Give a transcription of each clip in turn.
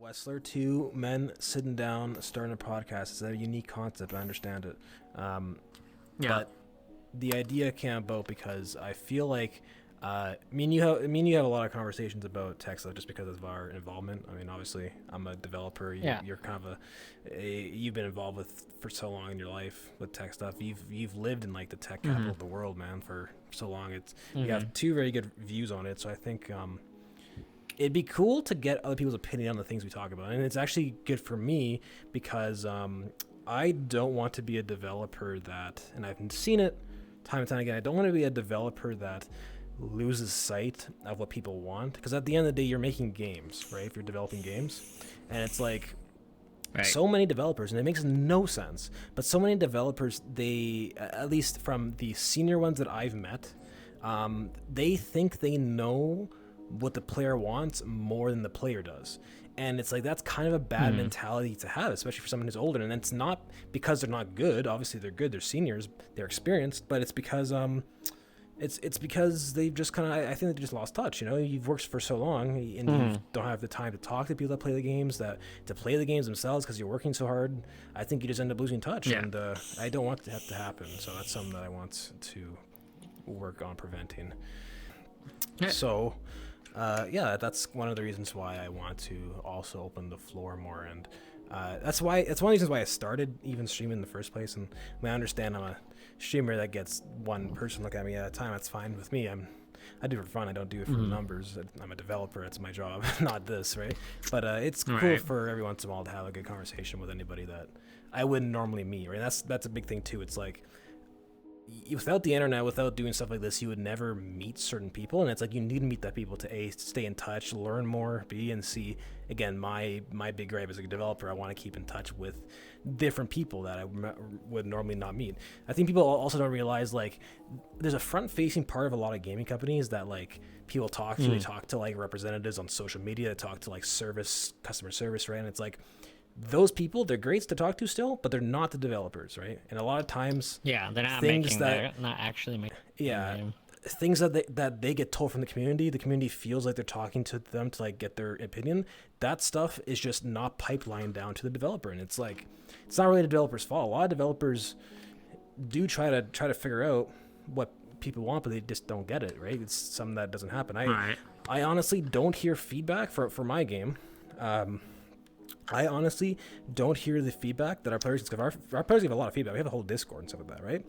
Wessler, two men sitting down, starting a podcast. It's a unique concept. I understand it. Yeah. But the idea came about because I feel like me and you have a lot of conversations about tech stuff just because of our involvement. I mean, obviously, I'm a developer. Yeah. You're kind of you've been involved with for so long in your life with tech stuff. You've lived in like the tech capital of the world, man, for so long. You have two very good views on it. So I think it'd be cool to get other people's opinion on the things we talk about, and it's actually good for me because I don't want to be a developer that, and I've seen it time and time again. I don't want to be a developer that loses sight of what people want, because at the end of the day, you're making games, right? If you're developing games, and it's like so many developers, and it makes no sense, but so many developers, they, at least from the senior ones that I've met, they think they know what the player wants more than the player does. And it's like, that's kind of a bad mentality to have, especially for someone who's older. And it's not because they're not good. Obviously they're good, they're seniors, they're experienced, but it's because it's because they've just kind of, I think they just lost touch. You know, you've worked for so long and you don't have the time to talk to people that play the games, to play the games themselves because you're working so hard. I think you just end up losing touch. And I don't want that to happen. So that's something that I want to work on preventing. So that's one of the reasons why I want to also open the floor more, and that's one of the reasons why I started even streaming in the first place. And I understand I'm a streamer that gets one person look at me at a time. That's fine with me. I do it for fun. I don't do it for the numbers. I'm a developer. It's my job, not this, right? But it's cool for every once in a while to have a good conversation with anybody that I wouldn't normally meet, right? That's a big thing too. It's like, without the internet, without doing stuff like this, you would never meet certain people, and it's like you need to meet that people to stay in touch, learn more, and see. Again, my big gripe as a developer, I want to keep in touch with different people that I would normally not meet. I think people also don't realize, like, there's a front-facing part of a lot of gaming companies that, like, people talk to. They talk to like representatives on social media, they talk to like customer service, right? And it's like, those people, they're great to talk to still, but they're not the developers, right? And a lot of times, they're not not actually making. Things that they get told from the community feels like they're talking to them to like get their opinion. That stuff is just not pipelined down to the developer, and it's like, it's not really the developer's fault. A lot of developers do try to figure out what people want, but they just don't get it, right? It's something that doesn't happen. I honestly don't hear feedback for my game. I honestly don't hear the feedback that our players, because our players give a lot of feedback. We have a whole Discord and stuff like that, right?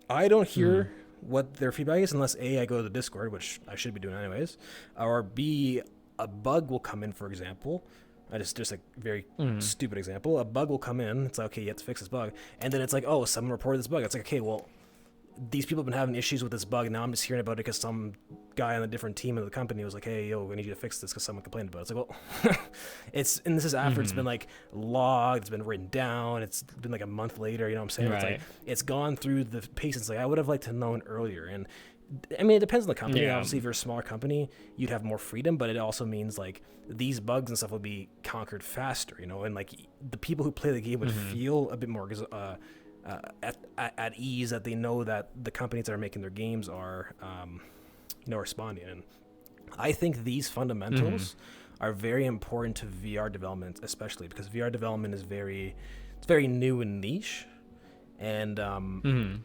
I don't hear what their feedback is unless A, I go to the Discord, which I should be doing anyways, or B, a bug will come in, for example. Just a very stupid example. A bug will come in. It's like, okay, you have to fix this bug. And then it's like, oh, someone reported this bug. It's like, okay, well, these people have been having issues with this bug, and now I'm just hearing about it because some guy on a different team of the company was like, hey, yo, we need you to fix this because someone complained about it. It's like, well, and this is after it's been like logged, it's been written down, it's been like a month later, you know what I'm saying? It's like, it's gone through the paces. Like, I would have liked to known earlier. And I mean, it depends on the company. Obviously, if you're a smaller company, you'd have more freedom, but it also means like these bugs and stuff will be conquered faster, you know, and like the people who play the game would feel a bit more at ease, that they know that the companies that are making their games are, responding. And I think these fundamentals are very important to VR development, especially because VR development is very new and niche, and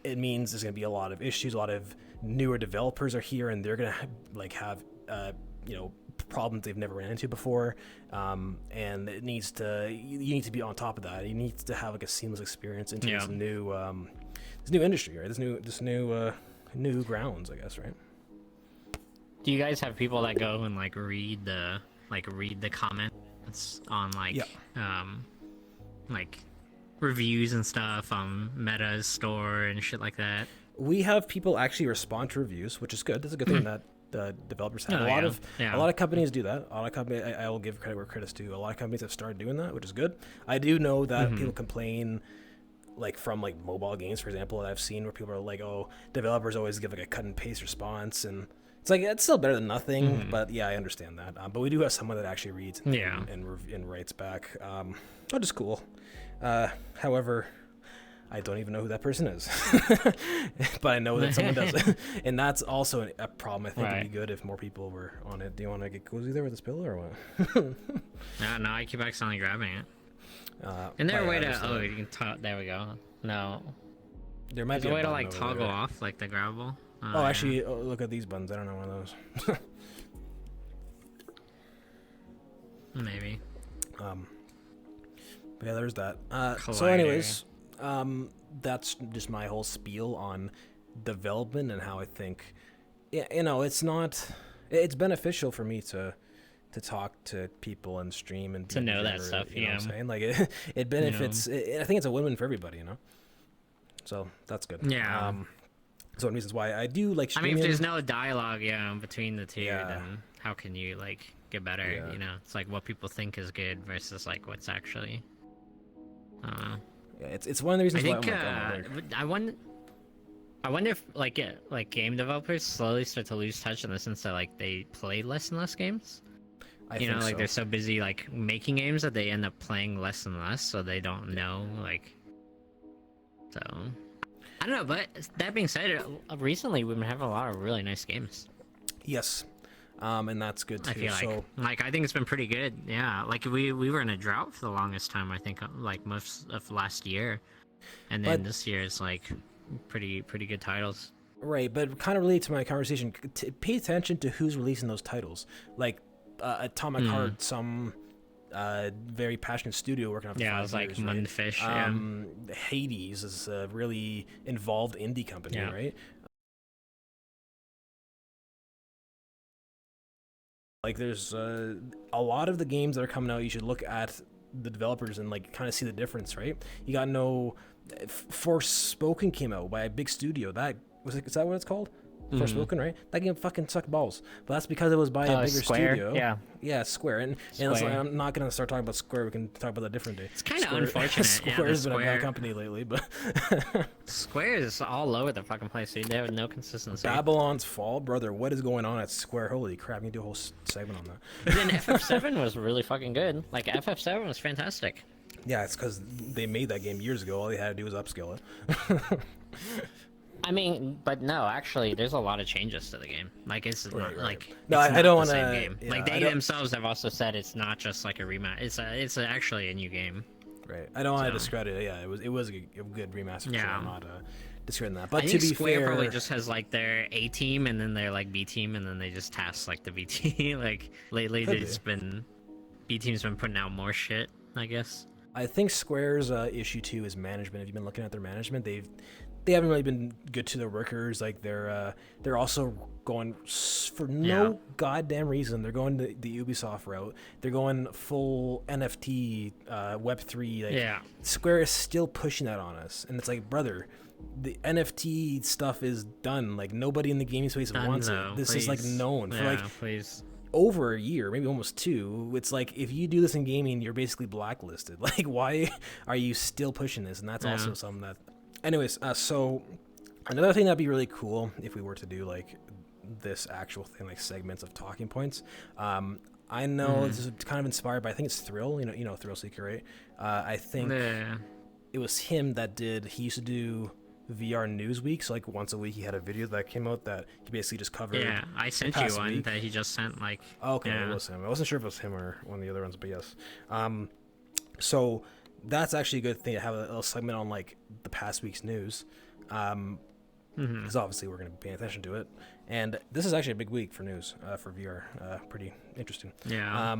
it means there's going to be a lot of issues. A lot of newer developers are here, and they're going to have problems they've never ran into before, and you need to be on top of that. You need to have like a seamless experience into this new industry, right? This new grounds, I guess, right? Do you guys have people that go and read the comments on reviews and stuff on Meta's store and shit like that? We have people actually respond to reviews, which is good. That's a good thing that the developers have. A lot of companies do that. A lot of companies, I will give credit where credit's due. A lot of companies have started doing that, which is good. I do know that people complain, from mobile games, for example, that I've seen where people are like, oh, developers always give a cut and paste response, and it's like, it's still better than nothing. But yeah, I understand that. But we do have someone that actually reads and writes back, which is cool. However, I don't even know who that person is, but I know that someone does it, and that's also a problem. I think it'd be good if more people were on it. Do you want to get cozy there with this pillow or what? No, I keep accidentally grabbing it. And there a way to? Oh, you can. There we go. No. There might be a way to like toggle off like the grabbable. Actually, look at these buttons. I don't know one of those. Maybe. But yeah, there's that. So anyways, that's just my whole spiel on development and how I think, you know, it's beneficial for me to talk to people and stream and to know that stuff. You know what I'm saying? Like it benefits. I think it's a win-win for everybody, you know. So that's good. Yeah. So one reasons why I do like streaming. I mean, if there's no dialogue, between the two, then how can you like get better? Yeah. You know, it's like what people think is good versus like what's actually. Yeah, it's one of the reasons why. I wonder if like game developers slowly start to lose touch in the sense that like they play less and less games. I think like they're so busy like making games that they end up playing less and less, so they don't know like. So, I don't know, but that being said, recently we've been having a lot of really nice games. Yes, and that's good too. I feel like I think it's been pretty good. Yeah, like we were in a drought for the longest time. I think like most of last year, and then this year is like pretty good titles. Right, but kind of related to my conversation, pay attention to who's releasing those titles. Like Atomic Heart, some very passionate studio working on it for 5 years. Like Mundfish. Hades is a really involved indie company, right? Like there's a lot of the games that are coming out, you should look at the developers and like kind of see the difference, right? You got Forspoken came out by a big studio. Is that what it's called? Forspoken, right? That game fucking sucked balls, but that's because it was by a bigger Square, studio. Yeah, Square. And like, I'm not gonna start talking about Square. We can talk about that different day. It's kind of unfortunate. Square's been a bad company lately, but Square is all over the fucking place. They have no consistency. Babylon's Fall, brother. What is going on at Square? Holy crap! You can do a whole segment on that. Then FF7 was really fucking good. Like FF7 was fantastic. Yeah, it's because they made that game years ago. All they had to do was upscale it. I mean, but no, actually, there's a lot of changes to the game. Like, it's right. like no, it's I don't want to. Yeah, like they themselves have also said it's not just like a rematch. It's actually a new game. Right. I don't want to discredit it. Yeah, it was a good remaster. Yeah. So I'm not discrediting that. But I to think be Square fair, probably just has like their A team and then their like B team and then they just task like the B team. Like lately, B team's been putting out more shit, I guess. I think Square's issue too is management. If you've been looking at their management, they haven't really been good to their workers. Like they're also going for no goddamn reason. They're going the Ubisoft route. They're going full NFT, Web3. Like, Square is still pushing that on us, and it's like, brother, the NFT stuff is done. Like nobody in the gaming space wants it. This is like known for like over a year, maybe almost 2. It's like if you do this in gaming, you're basically blacklisted. Like why are you still pushing this? And that's also something that. Anyways, so another thing that'd be really cool if we were to do like this actual thing, like segments of talking points. I know this is kind of inspired by, I think it's Thrill, you know Thrill Seeker, right? I think it was him that he used to do VR News Week, so like once a week he had a video that came out that he basically just covered. Yeah, I sent you one that he just sent like. Okay, it was him. I wasn't sure if it was him or one of the other ones, but yes. So that's actually a good thing to have a little segment on like the past week's news, because obviously we're going to be paying attention to it, and this is actually a big week for news for VR. Pretty interesting. Yeah.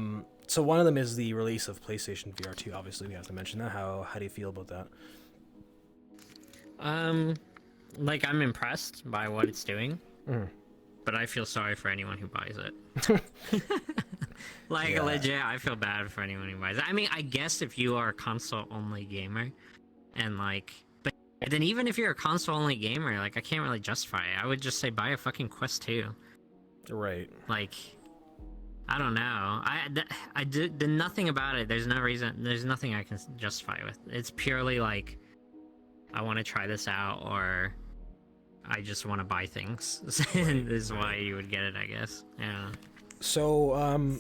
So one of them is the release of PlayStation VR2. Obviously, we have to mention that. How do you feel about that? Like I'm impressed by what it's doing, but I feel sorry for anyone who buys it. Like legit, I feel bad for anyone who buys it. I mean, I guess if you are a console-only gamer, and like, but then even if you're a console-only gamer, like I can't really justify it. I would just say buy a fucking Quest 2. Right. Like, I don't know. I did nothing about it. There's no reason. There's nothing I can justify with. It's purely like, I want to try this out, or I just want to buy things. This is why you would get it, I guess. Yeah. So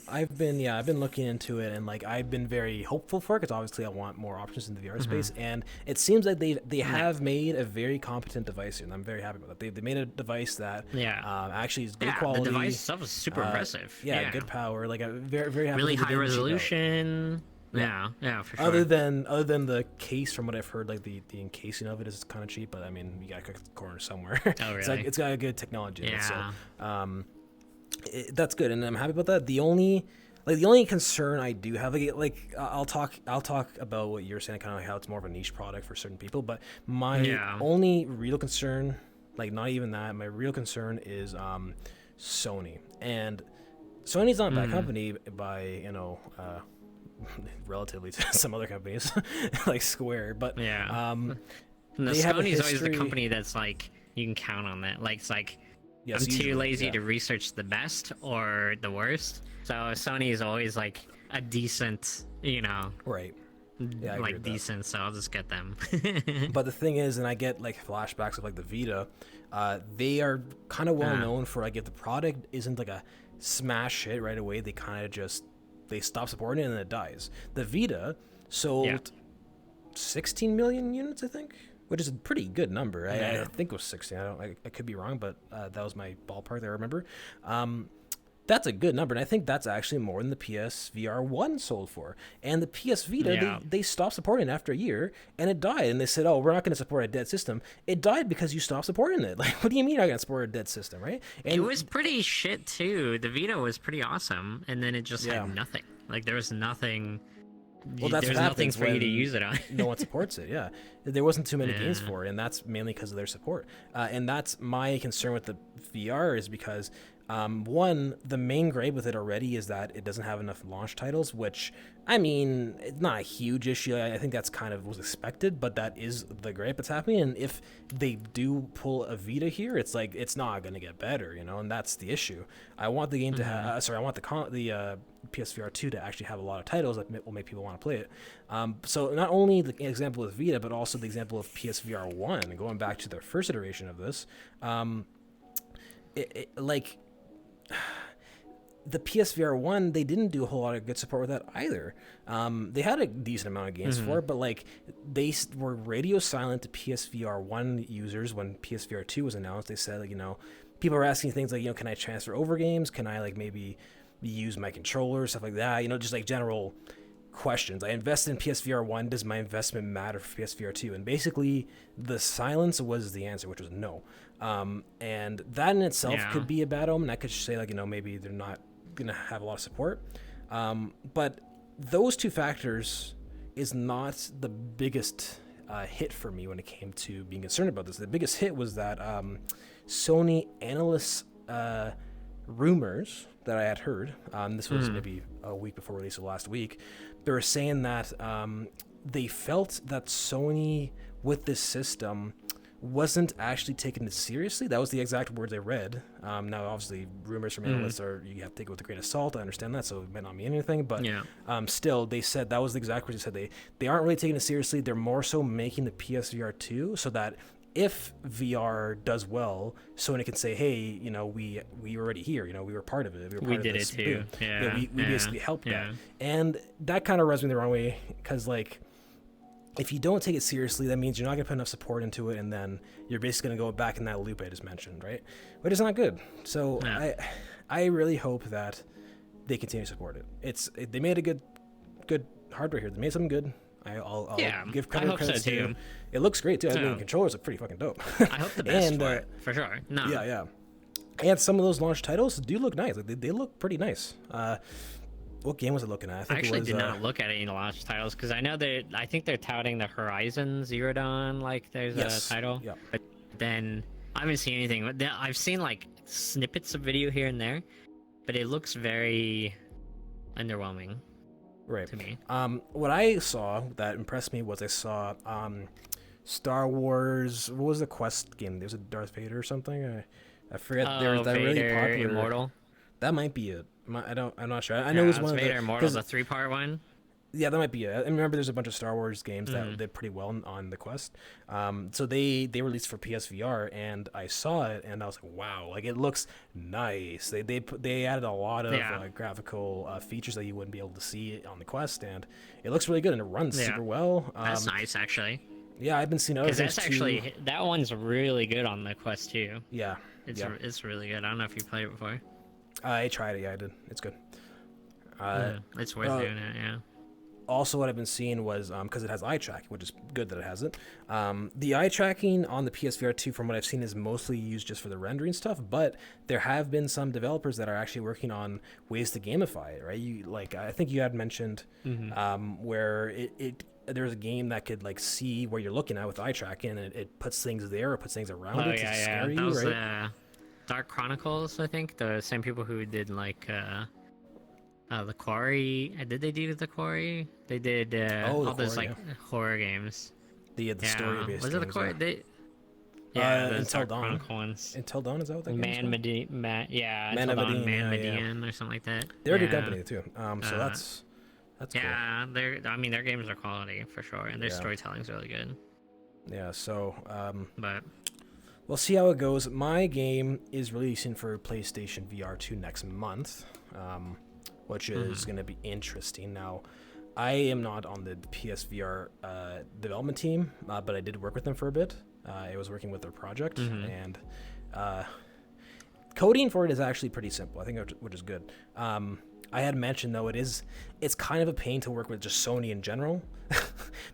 I've been looking into it, and like I've been very hopeful for it because obviously I want more options in the VR space, and it seems like they have made a very competent device here, and I'm very happy about that. They made a device that actually is good quality. The device itself is super impressive. Yeah, good power. Like I'm very happy. Really high resolution. Yeah, for sure. Other than the case, from what I've heard, like the encasing of it is kind of cheap, but I mean you gotta cut the corner somewhere. Oh really? It's got a good technology in it, so that's good, and I'm happy about that. The only concern I do have, like I'll talk about what you're saying, kind of like how it's more of a niche product for certain people, but my only real concern, like not even that, my real concern is Sony. And Sony's not a bad company by relatively to some other companies like Square, but Sony's always the company that's like you can count on that. Like it's like I'm too lazy to research the best or the worst, so Sony is always like a decent, right. Yeah, like decent. So I'll just get them. But the thing is, and I get like flashbacks of like the Vita, they are kind of well known for like if the product isn't like a smash hit right away, they kind of just they stop supporting it and it dies. The Vita sold 16 million units, I think, which is a pretty good number. I think it was 16. I could be wrong, but that was my ballpark that I remember. That's a good number, and I think that's actually more than the PSVR1 sold for. And the PS Vita, they stopped supporting it after a year, and it died. And they said, "Oh, we're not going to support a dead system." It died because you stopped supporting it. Like, what do you mean you're not going to support a dead system, right? And it was pretty shit too. The Vita was pretty awesome, and then it just had nothing. Like there was nothing. Well, that's there's nothing for you to use it on. No one supports it. Yeah, there wasn't too many games for it, and that's mainly because of their support. And that's my concern with the VR is because. One, the main gripe with it already is that it doesn't have enough launch titles, which, I mean, it's not a huge issue. I think that's kind of was expected, but that is the gripe that's happening. And if they do pull a Vita here, it's like, it's not going to get better, and that's the issue. I want the game to have, I want the PSVR2 to actually have a lot of titles that will make people want to play it. So not only the example with Vita, but also the example of PSVR1, going back to their first iteration of this, like... The PSVR1, they didn't do a whole lot of good support with that either. They had a decent amount of games for it, but like they were radio silent to PSVR1 users when PSVR2 was announced. They said, like, people were asking things like, can I transfer over games? Can I like maybe use my controller, stuff like that? Just like general questions. I invested in PSVR1. Does my investment matter for PSVR2? And basically, the silence was the answer, which was no. And that in itself could be a bad omen. I could say like, maybe they're not going to have a lot of support. But those two factors is not the biggest hit for me when it came to being concerned about this. The biggest hit was that Sony analysts rumors that I had heard, this was maybe a week before release of last week, they were saying that they felt that Sony with this system wasn't actually taking it seriously. That was the exact words I read. Now, obviously, rumors from analysts are, you have to take it with a grain of salt. I understand that, so it might not mean anything. But still, they said that was the exact words they said. They aren't really taking it seriously. They're more so making the PSVR 2 so that if VR does well, Sony can say, hey, we were already here. We were part of it. We did it too. We basically helped that. And that kind of rubs me the wrong way because, like, if you don't take it seriously, that means you're not going to put enough support into it, and then you're basically going to go back in that loop I just mentioned, right? Which is not good. So I really hope that they continue to support it. They made a good hardware here. They made something good. I'll give credit to. It looks great too. I mean, the controllers are pretty fucking dope. I hope the best for it, for sure. No. Yeah. And some of those launch titles do look nice. Like they look pretty nice. What game was it looking at? I actually did not look at any launch titles because I know I think they're touting the Horizon Zero Dawn like there's a title. Yeah. But then I haven't seen anything. I've seen like snippets of video here and there, but it looks very underwhelming. Right. To me. What I saw that impressed me was I saw Star Wars. What was the Quest game? There's a Darth Vader or something. I forget. There's that really popular Immortal. That might be it. I'm not sure. I know it was one Vader of the Immortal, the 3-part one. Yeah, that might be it. I remember there's a bunch of Star Wars games that did pretty well on the Quest. So they released for PSVR, and I saw it, and I was like, wow, like it looks nice. They added a lot of graphical features that you wouldn't be able to see on the Quest, and it looks really good, and it runs super well. That's nice, actually. Yeah, I've been seeing other things that's actually that one's really good on the Quest too. Yeah, it's really good. I don't know if you played it before. I tried it. Yeah, I did. It's good. It's worth doing it. Yeah. Also, what I've been seeing was because it has eye tracking, which is good that it has it. The eye tracking on the PSVR2, from what I've seen, is mostly used just for the rendering stuff. But there have been some developers that are actually working on ways to gamify it. Right? You like I think you had mentioned where there was a game that could like see where you're looking at with eye tracking, and it puts things there or puts things around it to scare you. Right? Dark Chronicles, I think, the same people who did like. The Quarry. Did they do the Quarry? They did all those like horror games. The story-based. Was it the Quarry? The Until Dark Dawn. Chronicle ones. Until Dawn, is that what that Man Medellin or something like that. They're a good company too. So that's cool. Yeah, their games are quality for sure, and their storytelling's really good. Yeah. So but we'll see how it goes. My game is releasing for PlayStation VR2 next month. Which is going to be interesting. Now, I am not on the PSVR development team, but I did work with them for a bit. I was working with their project, and coding for it is actually pretty simple, I think, which is good. I had mentioned, though, it's kind of a pain to work with just Sony in general.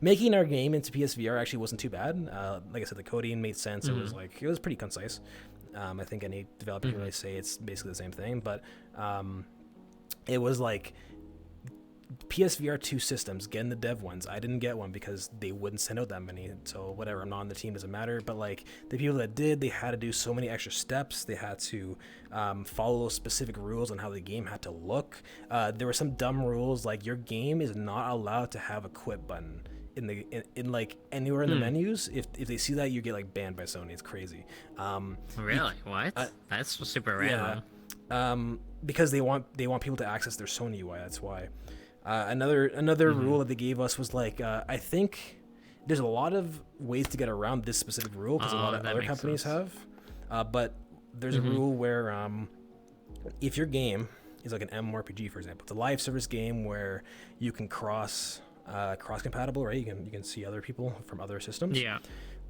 Making our game into PSVR actually wasn't too bad. Like I said, the coding made sense. It was pretty concise. I think any developer can really say it's basically the same thing, but it was like PSVR 2 systems, getting the dev ones. I didn't get one because they wouldn't send out that many. So whatever, I'm not on the team, doesn't matter. But like the people that did, they had to do so many extra steps. They had to follow specific rules on how the game had to look. There were some dumb rules, like your game is not allowed to have a quit button in like anywhere in the menus. If they see that, you get like banned by Sony. It's crazy. Really? What? That's super random. Because they want people to access their Sony UI. That's why. Another rule that they gave us was like, I think there's a lot of ways to get around this specific rule because a lot of other companies have. But there's a rule where if your game is like an MMORPG, for example, it's a live service game where you can cross compatible, right? You can see other people from other systems. Yeah.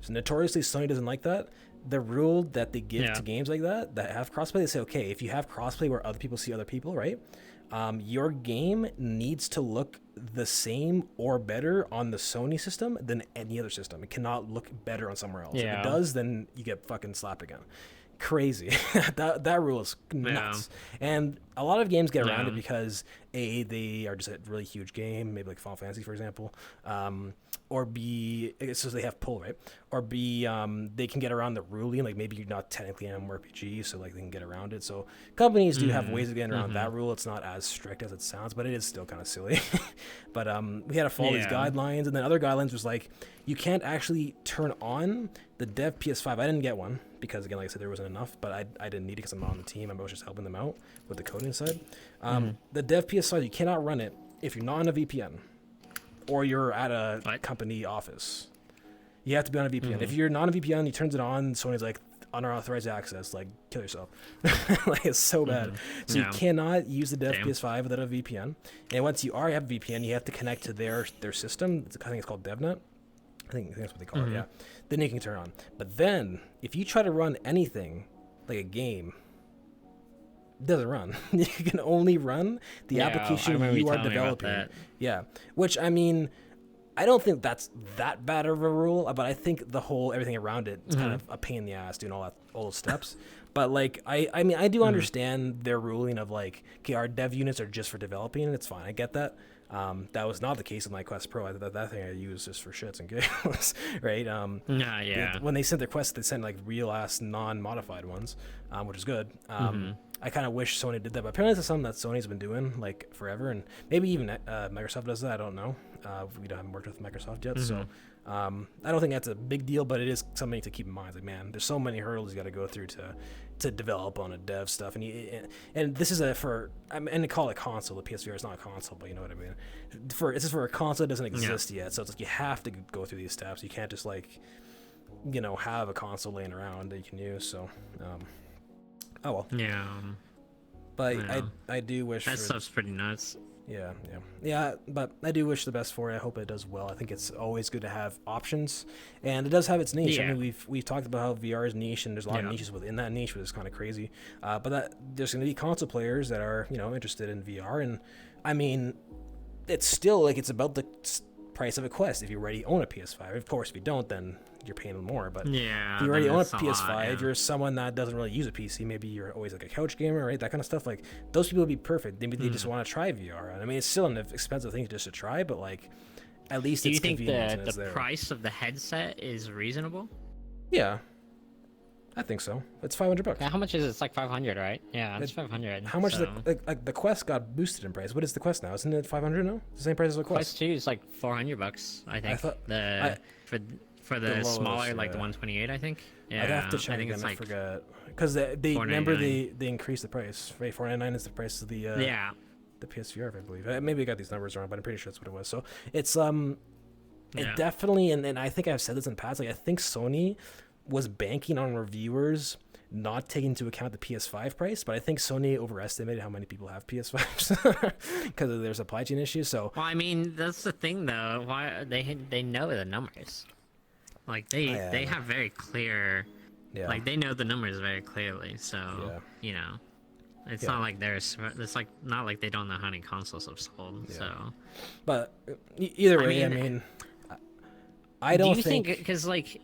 So notoriously, Sony doesn't like that. The rule that they give to games like that have crossplay, they say, okay, if you have crossplay where other people see other people, right? Your game needs to look the same or better on the Sony system than any other system. It cannot look better on somewhere else. Yeah. If it does, then you get fucking slapped again. Crazy. that rule is nuts. And a lot of games get around it because A, they are just a really huge game, maybe like Final Fantasy, for example, or B, it's just they have pull, right? Or B, they can get around the ruling, like maybe you're not technically an MMORPG, so like they can get around it. So companies do have ways of getting around that rule. It's not as strict as it sounds, but it is still kind of silly. But we had to follow these guidelines, and then other guidelines was like, you can't actually turn on the dev PS5. I didn't get one because, again, like I said, there wasn't enough, but I didn't need it because I'm not on the team. I was just helping them out with the coding side. The dev PS5, you cannot run it if you're not on a VPN or you're at a company office. You have to be on a VPN. If you're not on a VPN, he turns it on, Sony's like, unauthorized access, like, kill yourself. Like, it's so bad. So you cannot use the dev PS5 without a VPN. And once you have a VPN, you have to connect to their system. I think it's called DevNet. I think that's what they call it, yeah. Then you can turn on. But then, if you try to run anything, like a game, it doesn't run. You can only run the application you are developing. Yeah. Which, I mean, I don't think that's that bad of a rule, but I think everything around it is kind of a pain in the ass doing all those steps. But like, I mean, I do understand their ruling of like, okay, our dev units are just for developing, and it's fine. I get that. That was not the case with my Quest Pro. That thing I used just for shits and giggles, right? When they sent their Quest, they sent like real ass non-modified ones, which is good. I kind of wish Sony did that, but apparently it's something that Sony's been doing like forever, and maybe even Microsoft does that. I don't know. We haven't worked with Microsoft yet, so I don't think that's a big deal, but it is something to keep in mind. Like, man, there's so many hurdles you got to go through to to develop on a dev stuff, and this is and they call it console. The PSVR is not a console, but you know what I mean. This is for a console that doesn't exist yet, so it's like you have to go through these steps. You can't just like, have a console laying around that you can use. So, oh well. Yeah. But I do wish that stuff's pretty nuts. Yeah, but I do wish the best for it. I hope it does well. I think it's always good to have options, and it does have its niche. I mean, we've talked about how VR is niche, and there's a lot of niches within that niche, which is kind of crazy. But there's going to be console players that are interested in VR, and I mean, it's still like it's about the price of a Quest. If you already own a PS5, of course, if you don't, then you're paying more. But if you already own a PS5, you're someone that doesn't really use a PC. Maybe you're always like a couch gamer, right? That kind of stuff. Like those people would be perfect. Maybe they just want to try VR. I mean, it's still an expensive thing just to try, but like at least do it's you think convenient. the price of the headset is reasonable? Yeah, I think so. It's $500. Yeah, how much is it? It's like 500, right? Yeah, it's 500. How much? The Quest got boosted in price. What is the Quest now? Isn't it 500 now? It's the same price as the Quest. Quest 2 is like $400, I think. For the lowest, smaller, like the 128, I think. Yeah, I'd have to check again. I forget because they remember they increased the price. Right, $499 is the price of the the PSVR, I believe. Maybe I got these numbers wrong, but I'm pretty sure that's what it was. So it's it definitely, and I think I've said this in the past. Like I think Sony was banking on reviewers not taking into account the PS5 price, but I think Sony overestimated how many people have PS5s because of their supply chain issues. So well, I mean that's the thing though. Why they know the numbers. Like they have very clear, like they know the numbers very clearly. So it's not like it's like not like they don't know how many consoles have sold. So, but either way, I mean, I don't think because like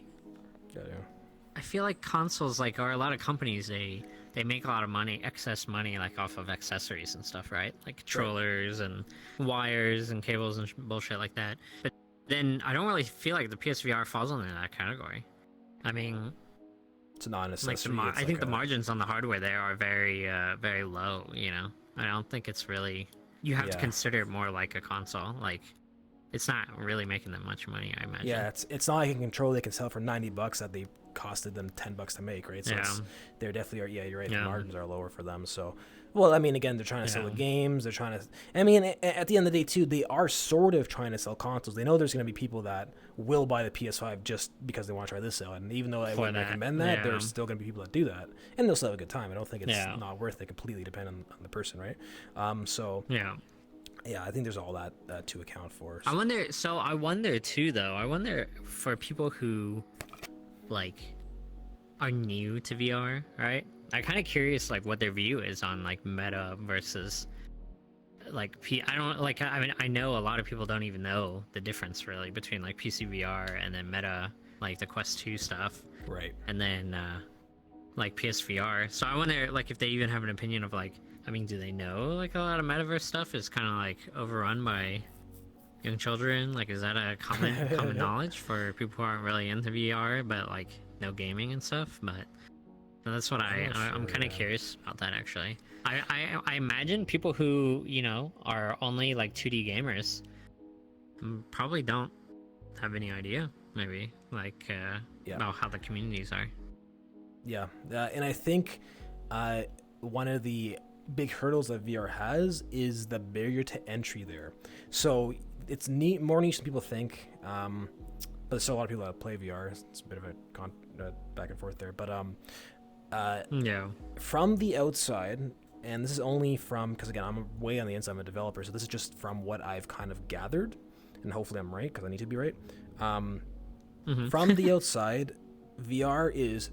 I feel like consoles or a lot of companies they make a lot of money, excess money, like off of accessories and stuff, right? Like controllers and wires and cables and bullshit like that. But then I don't really feel like the PSVR falls into that category. I mean, it's not an accessory. I think the margins on the hardware there are very, very low. I don't think it's really. You have to consider it more like a console. Like, it's not really making them much money, I imagine. Yeah, it's not like a controller they can sell for $90 that they costed them $10 to make, right? So they're definitely are. Yeah, you're right. The margins are lower for them. So. Well, I mean, again, they're trying to sell the games. They're trying to. I mean, at the end of the day, too, they are sort of trying to sell consoles. They know there's going to be people that will buy the PS5 just because they want to try this out. And even though I wouldn't recommend that, there's still going to be people that do that, and they'll still have a good time. I don't think it's not worth it. Completely depending on the person, right? Yeah, I think there's all that to account for. So. I wonder too, though. I wonder for people who, like, are new to VR, right? I'm kind of curious, like, what their view is on, like, meta versus, like, I know a lot of people don't even know the difference, really, between, like, PC VR and then meta, like, the Quest 2 stuff. Right. And then, like, PSVR. So I wonder, like, if they even have an opinion of, like, I mean, do they know, like, a lot of metaverse stuff is kind of, like, overrun by young children? Like, is that a common knowledge for people who aren't really into VR, but, like, no gaming and stuff? But... that's what I'm kind of curious about that, actually. I imagine people who, are only, like, 2D gamers probably don't have any idea, maybe, like, about how the communities are. Yeah, and I think one of the big hurdles that VR has is the barrier to entry there. So it's more niche than people think, but there's still a lot of people that play VR. It's a bit of a back and forth there, but... from the outside, and this is only from, because again, I'm way on the inside, I'm a developer, so this is just from what I've kind of gathered, and hopefully I'm right, because I need to be right. From the outside, VR is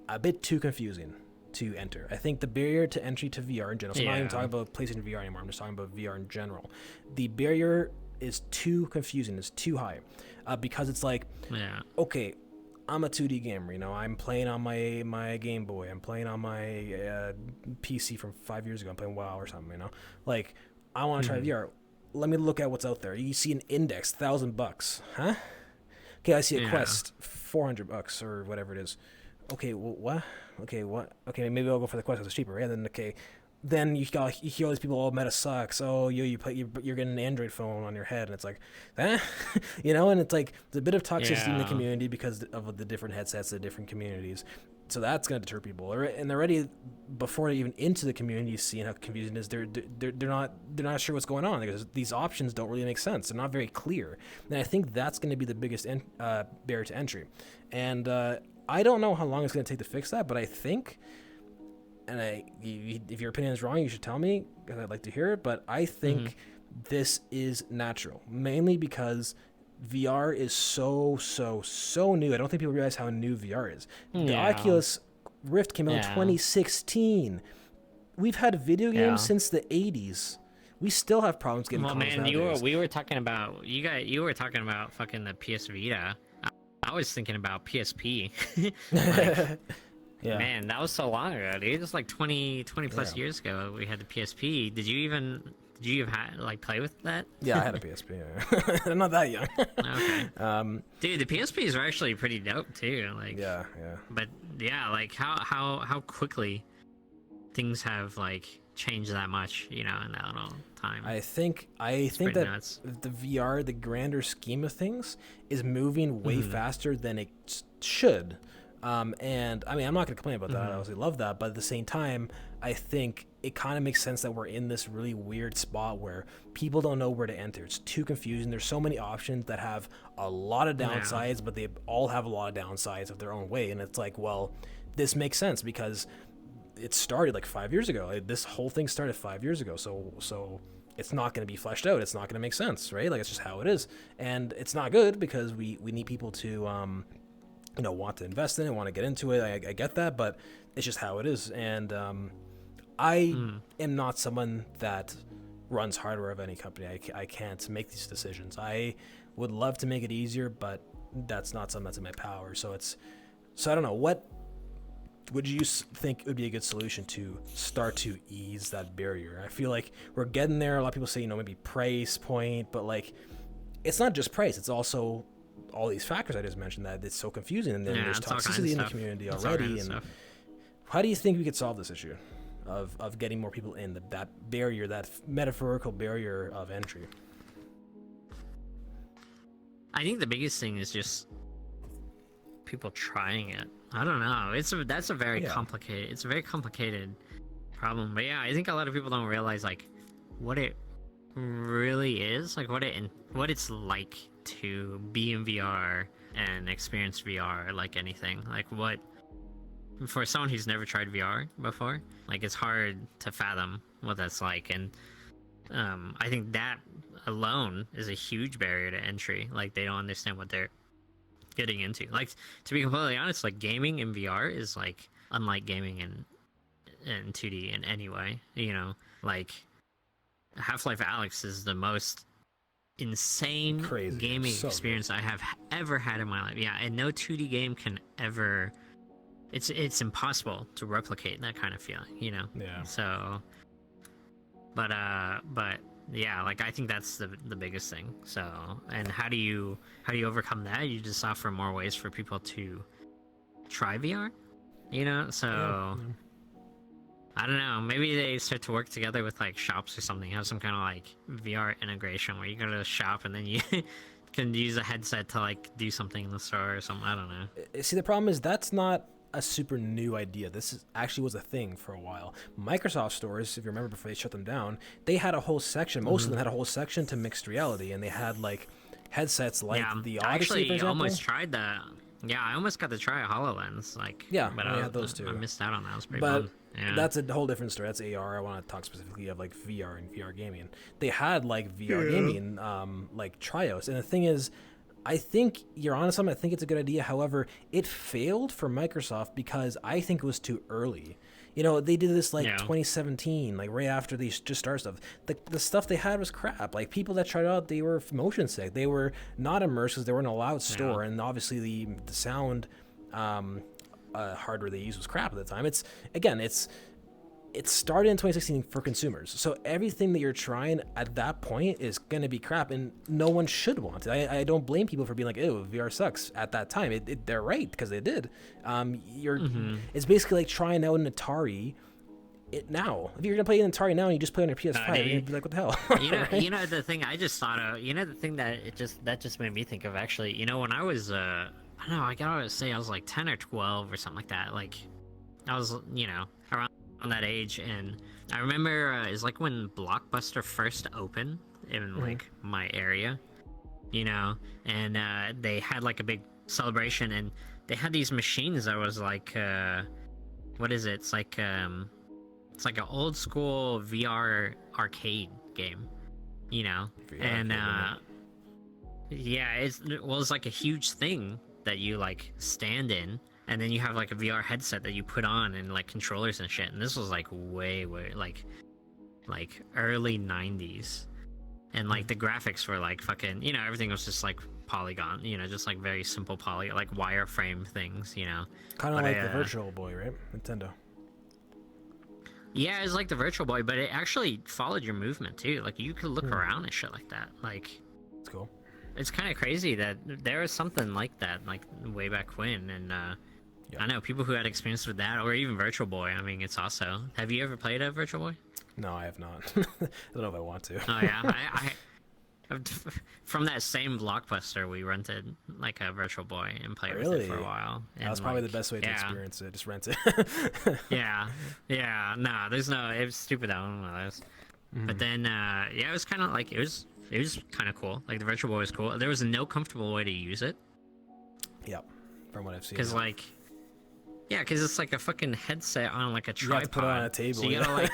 a bit too confusing to enter. I think the barrier to entry to VR in general, so I'm not even talking about PlayStation VR anymore, I'm just talking about VR in general. The barrier is too confusing, it's too high, because it's like, okay, I'm a 2D gamer, I'm playing on my Game Boy, I'm playing on my PC from 5 years ago, I'm playing WoW or something, like, I want to try VR. Let me look at what's out there. You see an Index, $1,000, huh? Okay, I see a Quest, $400 or whatever it is. Okay, well, what? Okay, what? Okay, maybe I'll go for the Quest because it's cheaper, right? Then you hear all these people, oh, meta sucks. Oh, you're getting an Android phone on your head, and it's like, and it's like there's a bit of toxicity in the community because of the different headsets, the different communities. so that's going to deter people. And already before even into the community, seeing how confusing it is, they're not sure what's going on because these options don't really make sense. They're not very clear, and I think that's going to be the biggest barrier to entry. And I don't know how long it's going to take to fix that, but I think, and if your opinion is wrong, you should tell me because I'd like to hear it. But I think this is natural, mainly because VR is so new. I don't think people realize how new VR is. The Oculus Rift came out in 2016. We've had video games since the 80s. We still have problems getting. Well, man, we were talking about you were talking about fucking the PS Vita. I was thinking about PSP. Like, man, that was so long ago, dude. It's like 20 plus years ago. We had the PSP. Did you have play with that? Yeah, I had a PSP. Yeah. I'm not that young. Okay. Dude, the PSPs are actually pretty dope too. Like, yeah. But yeah, like how quickly things have like changed that much, in that little time. I think that nuts. The VR, the grander scheme of things, is moving way faster than it should. And I mean, I'm not going to complain about that. I obviously love that, but at the same time, I think it kind of makes sense that we're in this really weird spot where people don't know where to enter. It's too confusing. There's so many options that have a lot of downsides, but they all have a lot of downsides of their own way. And it's like, well, this makes sense because it started like 5 years ago. This whole thing started 5 years ago. So it's not going to be fleshed out. It's not going to make sense, right? Like, it's just how it is. And it's not good because we need people to, want to invest in it, want to get into it. I get that, but it's just how it is. And I am not someone that runs hardware of any company. I can't make these decisions. I would love to make it easier, but that's not something that's in my power. So I don't know. What would you think would be a good solution to start to ease that barrier? I feel like we're getting there. A lot of people say, maybe price point, but like, it's not just price. It's also all these factors I just mentioned that it's so confusing, and then there's toxicity in the community already. And how do you think we could solve this issue of getting more people in, that barrier, that metaphorical barrier of entry? I think the biggest thing is just people trying it. I don't know. That's a very complicated. It's a very complicated problem. But yeah, I think a lot of people don't realize like what it really is, like what it's like to be in VR and experience VR like anything. Like, what for someone who's never tried VR before, like, it's hard to fathom what that's like. And I think that alone is a huge barrier to entry. Like, they don't understand what they're getting into. Like, to be completely honest, like, gaming in VR is like unlike gaming in 2D in any way. Like, Half-Life Alyx is the most insane gaming experience I have ever had in my life. Yeah, and no 2D game can ever. It's impossible to replicate that kind of feeling, Yeah. So, but yeah, like, I think that's the biggest thing. So, and how do you overcome that? You just offer more ways for people to try VR, So. Yeah. I don't know, maybe they start to work together with like shops or something, have some kind of like VR integration where you go to the shop and then you can use a headset to like do something in the store or something. I don't know. See, the problem is that's not a super new idea. This actually was a thing for a while. Microsoft stores, if you remember before they shut them down, they had a whole section, most of them had a whole section to mixed reality, and they had like headsets like the Odyssey, actually, for example. Almost tried that. Yeah, I almost got to try a HoloLens. Like, but I had those too. I missed out on that. It was pretty fun. Yeah. That's a whole different story. That's AR. I want to talk specifically of like VR and VR gaming. They had like VR gaming, like Trios. And the thing is, I think you're on something. I think it's a good idea. However, it failed for Microsoft because I think it was too early. They did this like 2017, like right after they just started stuff. The stuff they had was crap. Like, people that tried it out, they were motion sick. They were not immersed because they were in a loud store, and obviously the sound hardware they used was crap at the time. It started in 2016 for consumers, so everything that you're trying at that point is going to be crap, and no one should want it. I don't blame people for being like, ew, VR sucks at that time. They're right, because they did. It's basically like trying out an Atari now. If you're going to play an Atari now and you just play on your PS5, you'd be like, what the hell? The thing I just thought of, the thing that just made me think of, actually, when I was I don't know, I gotta say I was like 10 or 12 or something like that. Like, I was, around that age, and I remember it's like when Blockbuster first opened in like my area, and they had like a big celebration, and they had these machines that was like, what is it? It's like an old school VR arcade game, VR and arcade, yeah, it's like a huge thing that you like stand in, and then you have like a VR headset that you put on and like controllers and shit. And this was like way like early 90s, and like the graphics were like fucking, everything was just like polygon, just like very simple like wireframe things, kind of like the Virtual Boy, right? Nintendo. Yeah, it's like the Virtual Boy, but it actually followed your movement too. Like you could look around and shit like that. Like, it's cool. It's kind of crazy that there was something like that, like way back when, and I know people who had experience with that, or even Virtual Boy. I mean, it's also. Have you ever played a Virtual Boy? No, I have not. I don't know if I want to. Oh yeah, I from that same Blockbuster, we rented like a Virtual Boy and played with it for a while. That was probably the best way to experience it. Just rent it. yeah. No, there's no. It was stupid. I don't know those. But then, it was kind of like it was kind of cool. Like the Virtual Boy was cool. There was no comfortable way to use it. Yep, from what I've seen. Because because it's like a fucking headset on like a tripod. You have to put it on a table. So you gotta like,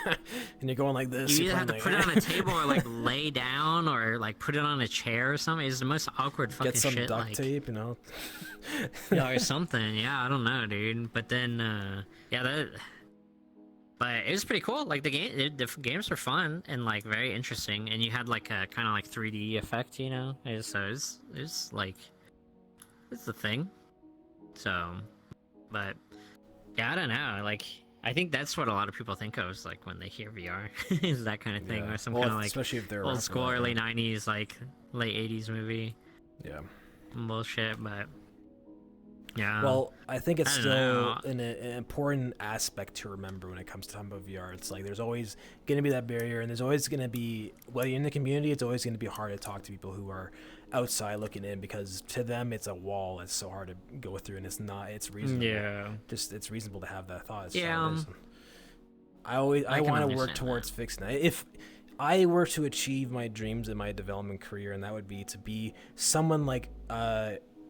and you're going like this. You either have to put it on a table or like lay down or like put it on a chair or something. It's the most awkward fucking shit. Get some duct tape, Yeah, or something. Yeah, I don't know, dude. But then, but it was pretty cool. Like the games were fun and like very interesting, and you had like a kind of like 3D effect, So it was like it's the thing. So, but yeah, I don't know. Like I think that's what a lot of people think of is like when they hear VR, is that kind of thing, or some kind of like especially if they're old school early 90s, like late 80s movie. Yeah. Bullshit, but. Yeah. Well, I think it's still an important aspect to remember when it comes to talking about VR. It's like there's always going to be that barrier, and there's always going to be, whether you're in the community, it's always going to be hard to talk to people who are outside looking in, because to them it's a wall that's so hard to go through, and it's not. It's reasonable. Yeah. It's reasonable to have that thought. Yeah. I want to work towards fixing that. If I were to achieve my dreams in my development career, and that would be to be someone like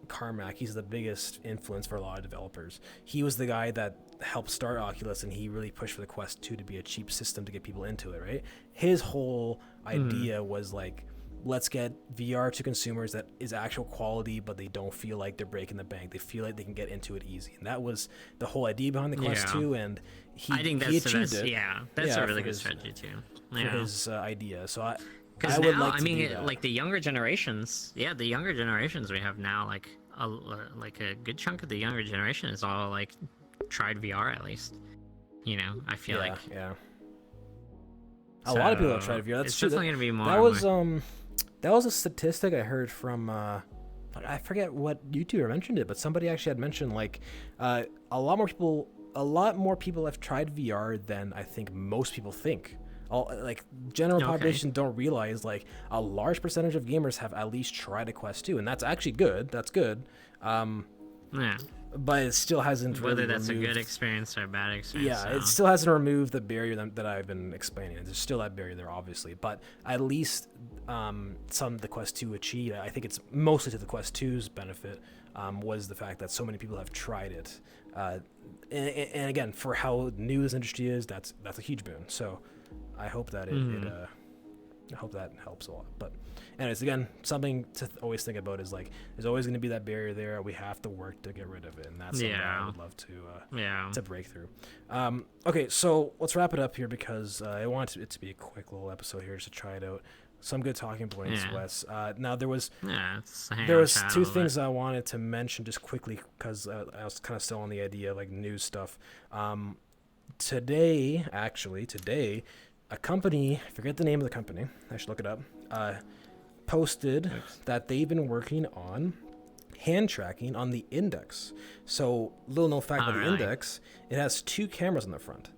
Carmack. He's the biggest influence for a lot of developers. He was the guy that helped start Oculus, and he really pushed for the Quest 2 to be a cheap system to get people into it, right? His whole idea was like, let's get VR to consumers that is actual quality, but they don't feel like they're breaking the bank. They feel like they can get into it easy. And that was the whole idea behind the Quest 2, and I think that's the best. Yeah, that's a really good strategy too. For his idea. So because now, I mean, like the younger generations, we have now, like a good chunk of the younger generation is all like tried VR at least. I feel like a lot of people have tried VR. That's it's definitely gonna be more. That was a statistic I heard from. I forget what YouTuber mentioned it, but somebody actually had mentioned like a lot more people have tried VR than I think most people think. General population don't realize like a large percentage of gamers have at least tried a Quest 2, and that's actually good. That's good. But it still hasn't whether that's a good experience or a bad experience. Yeah, it still hasn't removed the barrier that I've been explaining. There's still that barrier there, obviously, but at least some the Quest 2 achieved. I think it's mostly to the Quest 2's benefit, was the fact that so many people have tried it. And again, for how new this industry is, that's a huge boon. So I hope that I hope that helps a lot. But anyways, again, something to always think about is like there's always going to be that barrier there. We have to work to get rid of it, and that's something I would love to break through. Okay, so let's wrap it up here because I want it to be a quick little episode here just to try it out. Some good talking points, Wes. Now there was two things I wanted to mention just quickly because I was kind of still on the idea like news stuff. Today, a company, I forget the name of the company, I should look it up, posted that they've been working on hand tracking on the Index. So, little known fact about the Index, it has 2 cameras on the front.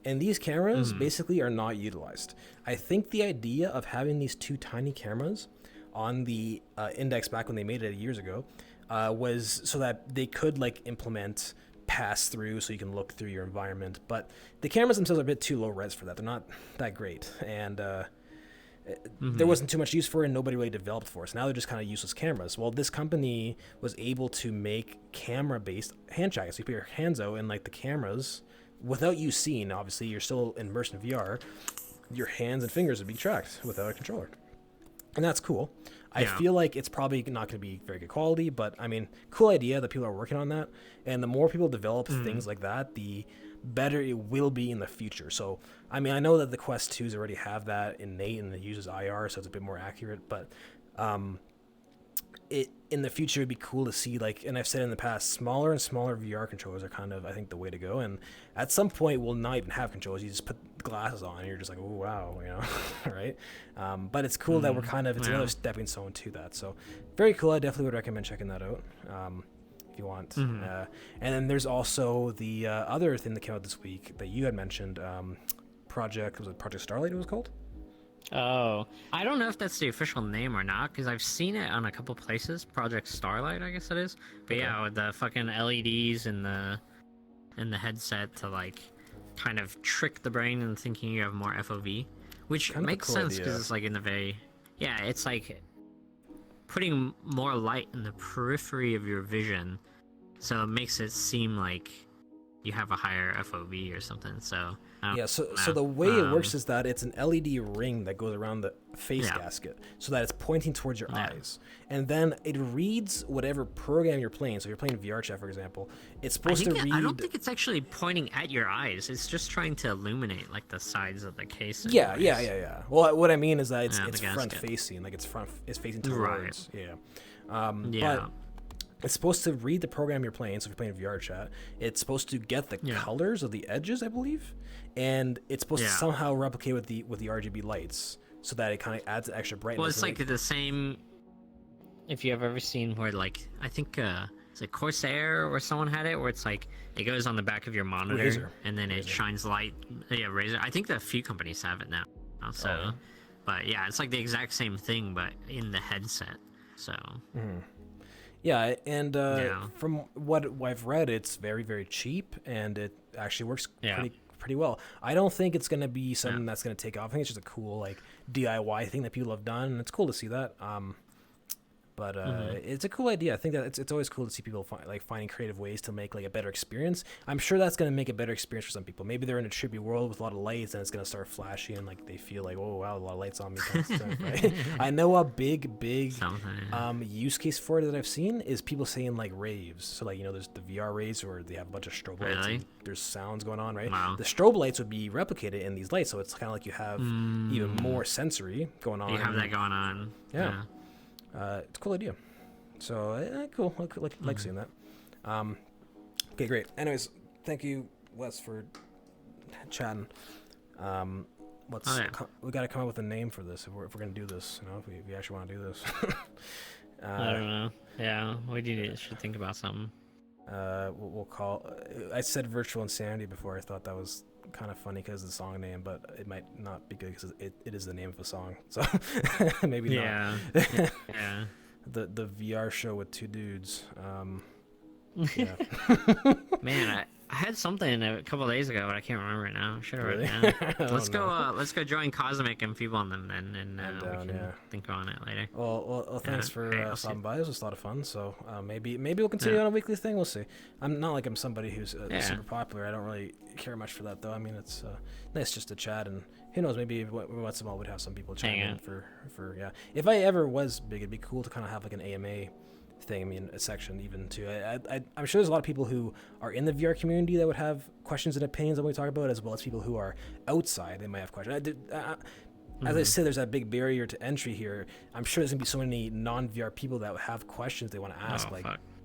And these cameras basically are not utilized. I think the idea of having these 2 tiny cameras on the Index back when they made it years ago was so that they could like implement pass through so you can look through your environment, but the cameras themselves are a bit too low res for that. They're not that great, and there wasn't too much use for it, and nobody really developed for it. So now they're just kind of useless cameras. Well, this company was able to make camera-based hand tracking. So you put your hands out and like the cameras, without you seeing, obviously you're still immersed in VR, your hands and fingers would be tracked without a controller. And that's cool. I feel like it's probably not going to be very good quality, but I mean, cool idea that people are working on that. And the more people develop things like that, the better it will be in the future. So, I mean, I know that the Quest 2s already have that innate and it uses IR, so it's a bit more accurate, but it in the future it'd be cool to see, like, and I've said in the past, smaller and smaller VR controllers are kind of, I think, the way to go. And at some point we'll not even have controllers. You just put glasses on and you're just like, oh wow, you know. Right? But it's cool that we're kind of, it's another stepping stone to that. So very cool. I definitely would recommend checking that out if you want. And then there's also the other thing that came out this week that you had mentioned, Project Starlight it was called? Oh, I don't know if that's the official name or not, because I've seen it on a couple places. Project Starlight, I guess it is. But yeah, with the fucking LEDs and the headset to like kind of trick the brain into thinking you have more FOV, which kind of makes sense because it's like in the it's like putting more light in the periphery of your vision, so it makes it seem like you have a higher FOV or something. So so the way it works is that it's an LED ring that goes around the face gasket so that it's pointing towards your eyes, and then it reads whatever program you're playing. So if you're playing VR chat, for example, it's supposed to read. I don't think it's actually pointing at your eyes. It's just trying to illuminate like the sides of the case. Yeah. Well, what I mean is that it's front facing, like it's facing towards. But it's supposed to read the program you're playing. So if you're playing VR chat, it's supposed to get the colors of the edges, I believe, and it's supposed to somehow replicate with the RGB lights, so that it kind of adds extra brightness. Well, it's like the same. If you have ever seen where, like, I think it's like Corsair or someone had it, where it's like it goes on the back of your monitor and then it shines light. Yeah, Razer. I think that a few companies have it now. So, but yeah, it's like the exact same thing, but in the headset. So. Yeah, and from what I've read, it's very, very cheap, and it actually works pretty well. I don't think it's going to be something that's going to take off. I think it's just a cool like DIY thing that people have done, and it's cool to see that. But it's a cool idea. I think that it's always cool to see people finding creative ways to make like a better experience. I'm sure that's going to make a better experience for some people. Maybe they're in a trippy world with a lot of lights, and it's going to start flashing, and like they feel like, oh wow, a lot of lights on me. Kind of stuff, right? I know a big use case for it that I've seen is people saying like raves. So like, you know, there's the VR raves where they have a bunch of strobe lights. And there's sounds going on, right? Wow. The strobe lights would be replicated in these lights, so it's kind of like you have even more sensory going on. You have that going on. Yeah. It's a cool idea. So, cool. I like seeing that. Okay, great. Anyways, thank you, Wes, for chatting. We got to come up with a name for this if we're going to do this. You know, if we actually want to do this. I don't know. Yeah, we should think about something. We'll call. I said Virtual Insanity before. I thought that was kind of funny because of the song name, but it might not be good because it is the name of a song. So maybe not. Yeah. The VR show with two dudes. Man, I had something a couple of days ago, but I can't remember it now. I should have written it down. Let's go join Cosmic and people on them then, and we can think on it later. Well, thanks for stopping by. It was a lot of fun. So maybe we'll continue on a weekly thing. We'll see. I'm not like I'm somebody who's super popular. I don't really care much for that though. I mean, it's nice just to chat, and who knows, maybe once in a while we'd have some people chime in for If I ever was big, it'd be cool to kind of have like an AMA thing. I mean, a section even too. I'm sure there's a lot of people who are in the VR community that would have questions and opinions on what we talk about, as well as people who are outside. They might have questions. As I said, there's that big barrier to entry here. I'm sure there's gonna be so many non-VR people that have questions they want to ask,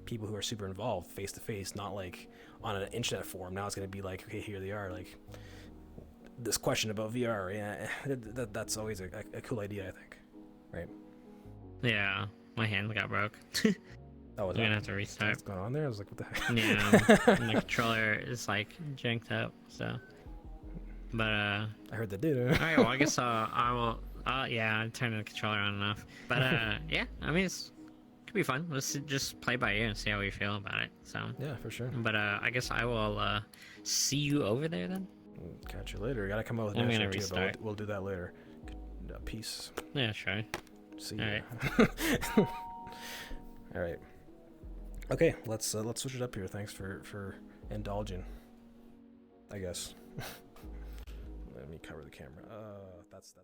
people who are super involved face to face, not like on an internet forum. Now it's gonna be like, okay, here they are, like this question about VR. Yeah, that's always a cool idea, I think. Right? Yeah. My hand got broke. Oh, I'm gonna have to restart. What's going on there? I was like, what the heck? Yeah, my controller is like janked up. So, but I heard that dude. All right, well, I guess I will. Yeah, I turned the controller on enough. But yeah, I mean, it's could be fun. Let's just play by ear and see how we feel about it. So Yeah, for sure. But I guess I will see you over there then. Catch you later. Gotta come out with I'm an gonna answer too, but restart. we'll do that later. Peace. Yeah, sure. See All ya. right. All right. Okay, let's switch it up here. Thanks for indulging, I guess. Let me cover the camera. That's